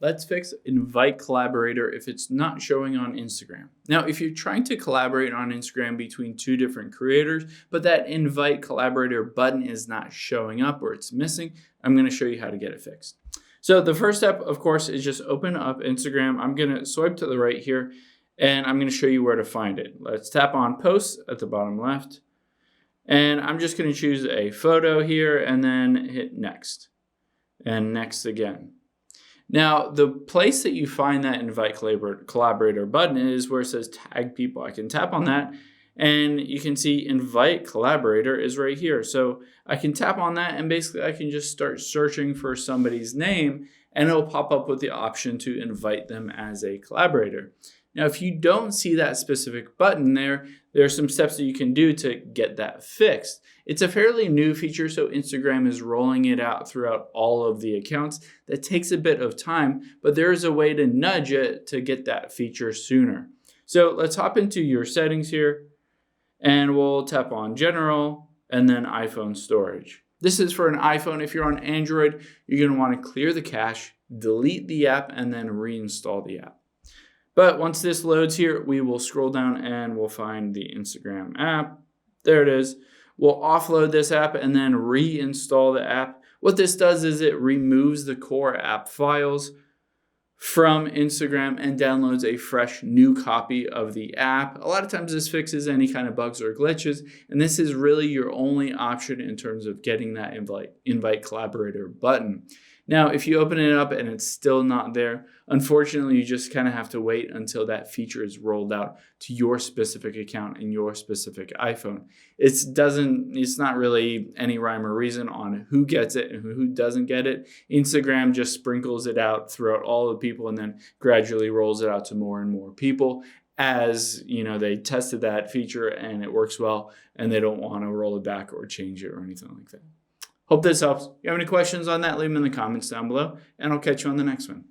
let's fix invite collaborator if it's not showing on Instagram. Now, if you're trying to collaborate on Instagram between two different creators, but that invite collaborator button is not showing up or it's missing, I'm going to show you how to get it fixed. So the first step, of course, is just open up Instagram. I'm going to swipe to the right here, and I'm going to show you where to find it. Let's tap on posts at the bottom left. And I'm just going to choose a photo here and then hit next. And next again. Now, the place that you find that invite collaborator button is where it says tag people. I can tap on that and you can see invite collaborator is right here. So I can tap on that and basically I can just start searching for somebody's name and it'll pop up with the option to invite them as a collaborator. Now, if you don't see that specific button there are some steps that you can do to get that fixed. It's a fairly new feature, so Instagram is rolling it out throughout all of the accounts. That takes a bit of time, but there is a way to nudge it to get that feature sooner. So let's hop into your settings here, and we'll tap on General, and then iPhone Storage. This is for an iPhone. If you're on Android, you're going to want to clear the cache, delete the app, and then reinstall the app. But once this loads here, we will scroll down and we'll find the Instagram app. There it is. We'll offload this app and then reinstall the app. What this does is it removes the core app files from Instagram and downloads a fresh new copy of the app. A lot of times this fixes any kind of bugs or glitches, and this is really your only option in terms of getting that invite collaborator button. Now, if you open it up and it's still not there, unfortunately, you just kind of have to wait until that feature is rolled out to your specific account and your specific iPhone. It's not really any rhyme or reason on who gets it and who doesn't get it. Instagram just sprinkles it out throughout all the people and then gradually rolls it out to more and more people as they tested that feature and it works well and they don't want to roll it back or change it or anything like that. Hope this helps. If you have any questions on that, leave them in the comments down below, and I'll catch you on the next one.